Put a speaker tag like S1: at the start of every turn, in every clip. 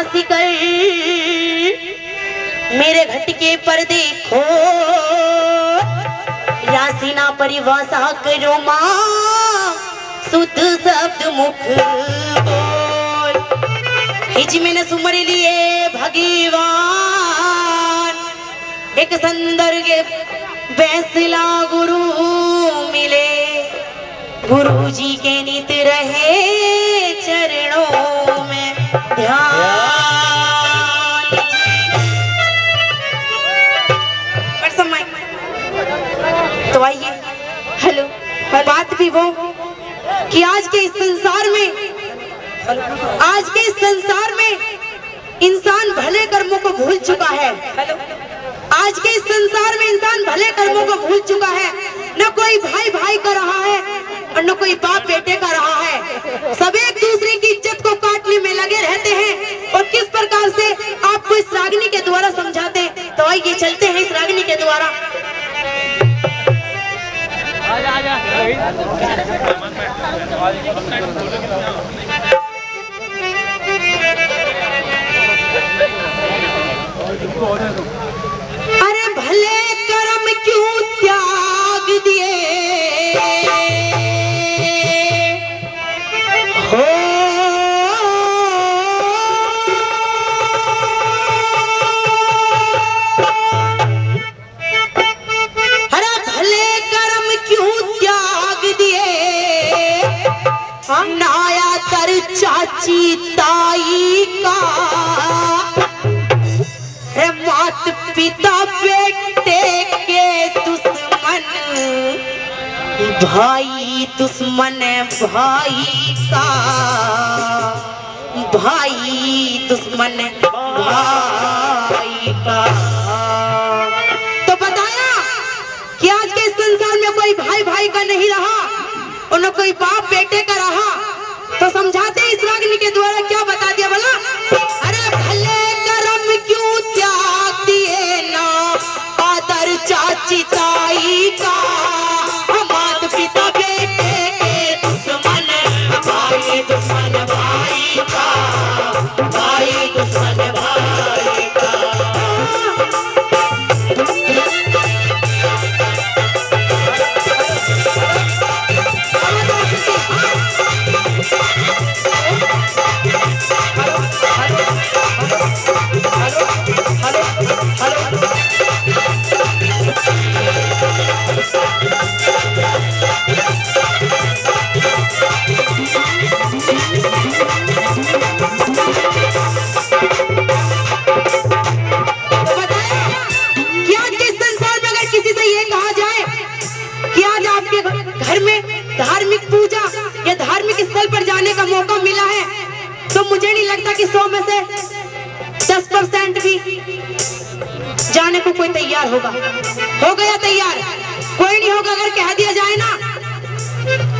S1: राशि कर मेरे घट के पर देखो, राशि ना परिभाषा करो माँ, शुद्ध शब्द मुख बोल। हिज में न सुमर लिए भगवान, एक संदर्भ फैसला गुरु मिले, गुरु जी के नित रहे चरणों में ध्यान। तो आइए, हेलो, बात भी वो कि आज के इस संसार में इंसान भले कर्मों को भूल चुका है। आज के इस संसार में इंसान भले कर्मों को भूल चुका है। न कोई भाई भाई का रहा है और न कोई बाप बेटे का रहा है। सब एक दूसरे की इज्जत को काटने में लगे रहते हैं। और किस प्रकार से आपको इस रागिनी के द्वारा समझाते हैं। तो आइए चलते हैं इस रागिनी के द्वारा। आजा। अरे भले कर्म क्यों त्याग दिए हो, अरे भले कर्म क्यों त्याग दिए, नाया तर चाची ताई का, मात पिता बेटे के दुश्मन, भाई दुश्मन भाई का, भाई दुश्मन भाई का। तो बताया कि आज के संसार में कोई भाई भाई का नहीं रहा और न कोई बाप बेटे का रहा। तो समझाते इस रागिनी के द्वारा क्या बता दिया बोला। अरे भले कर्म क्यों त्याग दिए ना, आदर चाची ताई का, मात पिता बेटे के दुश्मन, भाई दुश्मन भाई का, भाई दुश्मन भाई का। धार्मिक पूजा या धार्मिक स्थल पर जाने का मौका मिला है तो मुझे नहीं लगता कि 100 में से 10% भी जाने को कोई तैयार होगा। हो गया तैयार? कोई नहीं होगा। अगर कह दिया जाए ना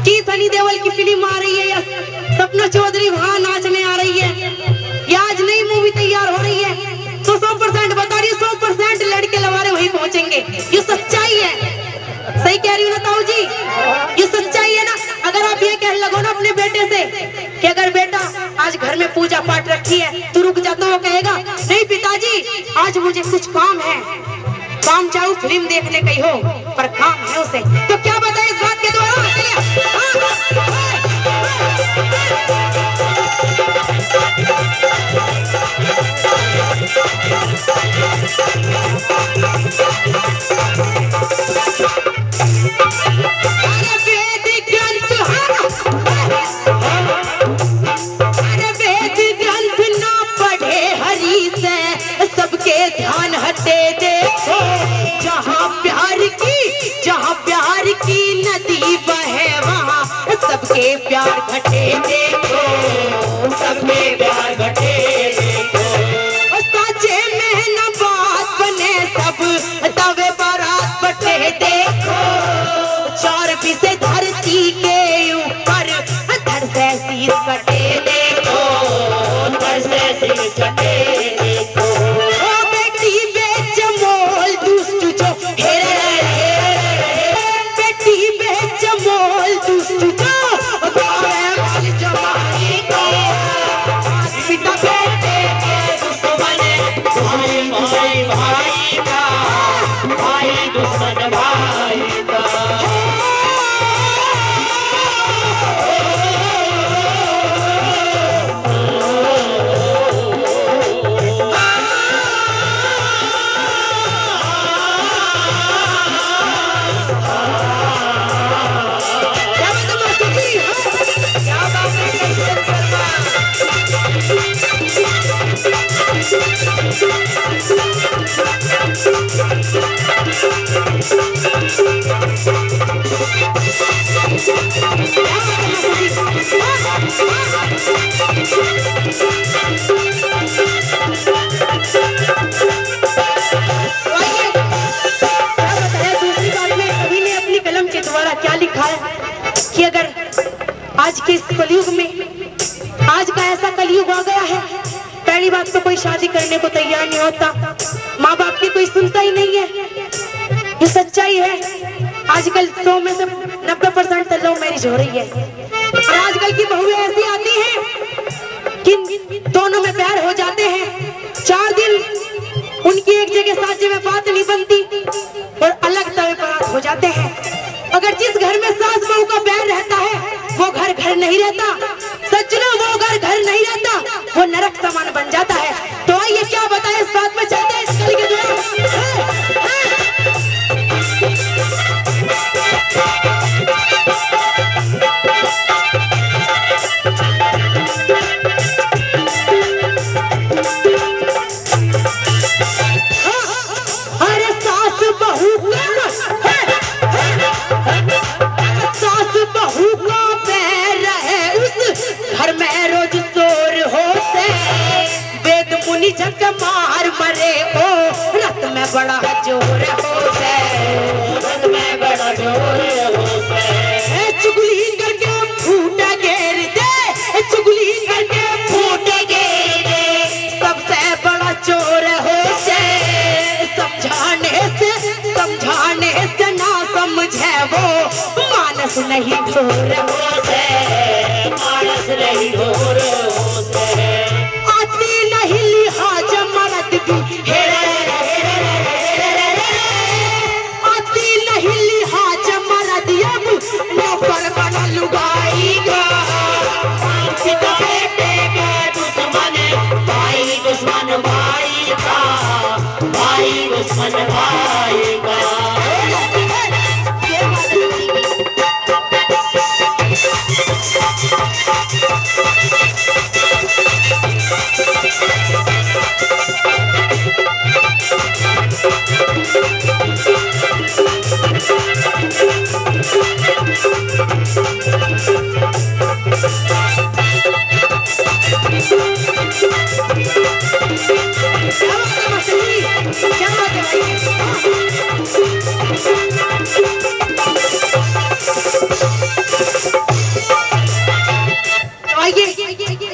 S1: कि सनी देओल की फिल्म आ रही है या सपना चौधरी वहां नाचने आ रही है या आज नई मूवी तैयार हो रही है तो 100% बता रही, 100% लड़के लवारे वहीं पहुंचेंगे। ये सच्चाई है। सही कह रही हूँ ना ताऊ जी? ये सच्चाई है ना। अगर आप ये कह लगो ना अपने बेटे से कि अगर बेटा आज घर में पूजा पाठ रखी है तो रुक जा, तो वो कहेगा नहीं पिताजी आज मुझे कुछ काम है। काम चाहे फिल्म देखने का ही हो पर काम है उसे। तो क्या बताए इस बात के द्वारा? ध्यान हटे देखो जहाँ प्यार की नदी बहे वहाँ सबके प्यार घटे देखो, सबके प्यार घटे देखो। साचे में न बात बने सब तवे बारात बटे देखो। चार से धरती के ऊपर धर से शीश कटे देखो, धर से शीश कटे देखो। पिता बेटे के क्या लिखा है कि अगर आज के इस कलयुग में, आज का ऐसा कलयुग आ गया है, पहली बात तो कोई शादी करने को तैयार नहीं होता, माँ बाप की कोई सुनता ही नहीं है, ये सच्चाई है। आजकल 100 में से 90% तो लव मैरिज हो रही है। और आजकल की बहुएं ऐसी आती हैं कि दोनों में प्यार हो जाते हैं, 4 दिन उनकी एक जगह साझे में बात नहीं बनती और अलग तवे पर हो जाते हैं। अगर जिस घर में सास बहू का प्यार रहता है वो घर घर नहीं रहता, सज्जनों वो घर घर नहीं रहता, वो नरक समान बन जाता है। तो आइए क्या बताएं, इस बात में चलते हैं इस कली के द्वारा। अरे सास बहू घर में रोज शोर होते, वेद मुनि जग मार मरे ओ, रत में बड़ा जोर होते, रत में बड़ा जोर होते। चुगली करके फूट घेर दे, चुगली करके फूट घेर दे, सबसे बड़ा चोर होते। समझाने से ना समझे वो, मानस नहीं थोर होते, मानस नहीं थोर होते। आती नहीं लिहाज मर्द की, आती नहीं लिहाज मर्द, अब नौकर बना लुगाई का, बेटे के दुश्मन भाई, दुश्मन भाई का, भाई दुश्मन भाई का।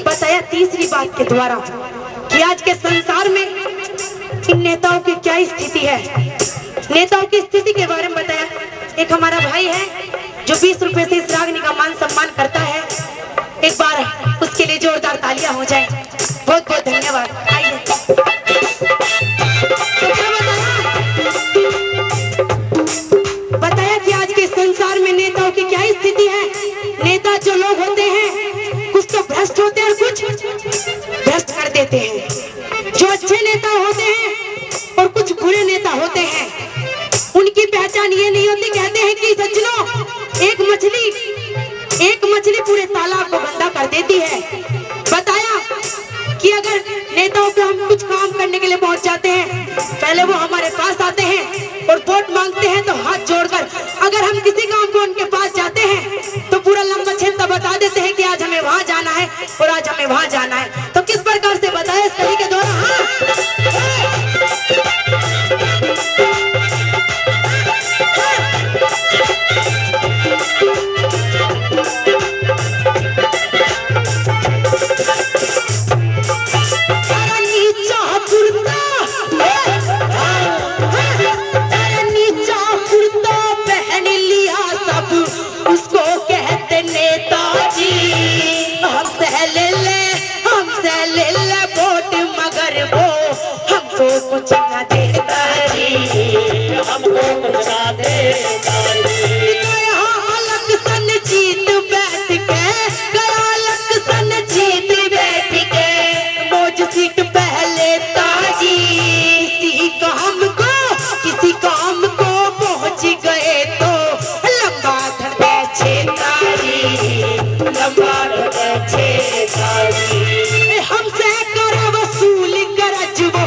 S1: बताया तीसरी बात के द्वारा कि आज के संसार में इन नेताओं की क्या स्थिति है। नेताओं की स्थिति के बारे में बताया। एक हमारा भाई है जो 20 रुपए से इस रागनी का मान सम्मान करता है, एक बार उसके लिए जोरदार तालियां हो जाए। बहुत बहुत धन्यवाद। आइए बताया कि आज के संसार में नेताओं की क्या स्थिति है। नेता जो लोग होते हैं कुछ तो भ्रष्ट होते हैं और कुछ भ्रष्ट कर देते हैं। जो अच्छे नेता होते हैं और कुछ बुरे नेता होते हैं, उनकी पहचान ये नहीं होती। कहते हैं कि सज्जनों एक मछली पूरे तालाब को गंदा कर देती है। बताया कि अगर नेताओं पे हम कुछ काम करने के लिए पहुंच जाते हैं, पहले वो हमारे पास आते हैं और वोट मांगते हैं, तो हाथ जोड़कर अगर हम किसी काम को उनके पास जाते हैं तो पूरा लंबा छेद बता देते हैं कि आज हमें वहां जाना है और आज हमें वहां जाना है। तो किस प्रकार से बताया इस कली के द्वारा। कुछ ना देता जी, हमको कुछ ना देता जी। गया अलग सन जीत बैठ के, गया अलग सन जीत बैठ के, मौज सीट पहले ताजी। किसी काम को पहुंच गए तो लंबा धड़के छेताजी, लंबा धड़के छेताजी। हमसे कर वसूल गरज वो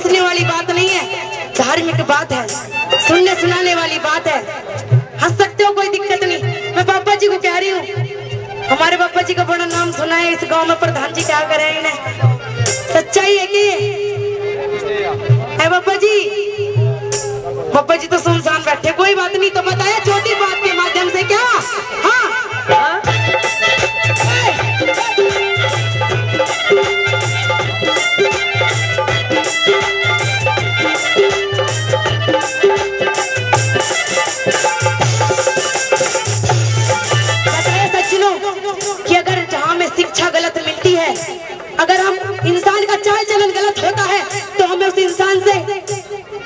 S1: सोचने वाली बात नहीं है, धार्मिक बात है, सुनने सुनाने वाली बात है। हंस सकते हो, कोई दिक्कत नहीं। मैं पापा जी को कह रही हूँ, हमारे पापा जी का बड़ा नाम सुना है इस गांव में, प्रधान जी क्या करें इन्हें, सच्चाई है कि है पापा जी? पापा जी तो सुनसान बैठे, कोई बात नहीं। तो बताया छोटी बात के माध्यम से क्या? हाँ, शिक्षा गलत मिलती है, अगर हम इंसान का चाल चलन गलत होता है तो हमें उस इंसान से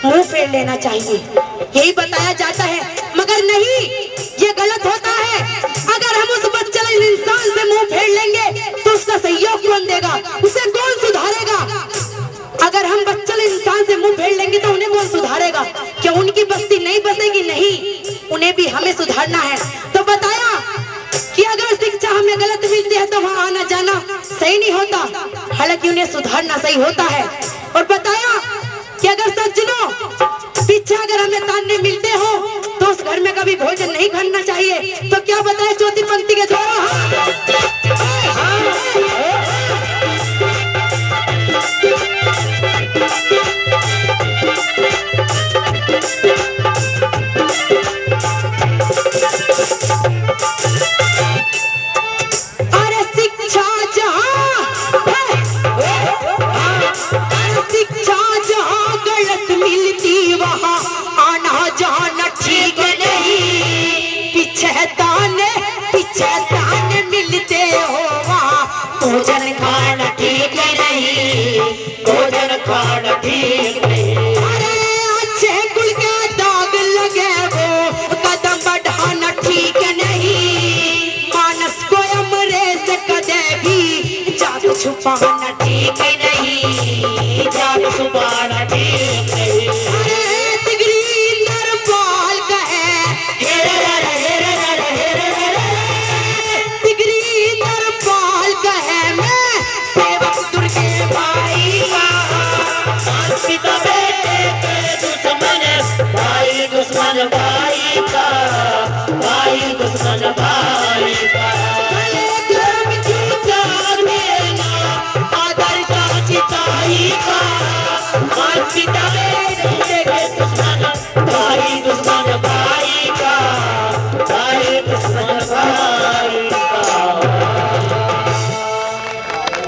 S1: मुंह फेर लेना चाहिए, यही बताया जाता है। मगर नहीं, ये गलत होता है। अगर हम उस बच्चलन इंसान से मुंह फेर लेंगे तो उसका सहयोग कौन देगा, उसे कौन सुधारेगा? अगर हम बच्चलन इंसान से मुंह फेर लेंगे तो उन्हें कौन सुधारेगा? क्या उनकी बस्ती नहीं बसेगी? नहीं, उन्हें भी हमें सुधारना है। तो बताया कि अगर शिक्षा हमें गलत मिलती है तो वहाँ आना जाना सही नहीं होता, हालांकि उन्हें सुधारना सही होता है। और बताया कि अगर सज्जनों पीछे अगर हमें ताने मिलते हो तो उस घर में कभी भोजन नहीं करना चाहिए। तो क्या बताए चौथी पंक्ति के द्वारा?
S2: भोजन खाना ठीक नहीं, भोजन खाना ठीक नहीं।
S1: अरे अच्छे गुल के दाग लगे वो कदम बढ़ाना ठीक नहीं। मानस को अमरे से कदे भी जाग छुपाना ठीक नहीं,
S2: जाग छुपाना ठीक नहीं।
S1: अरे तिगरी दरबार कहे
S2: भाई दुश्मन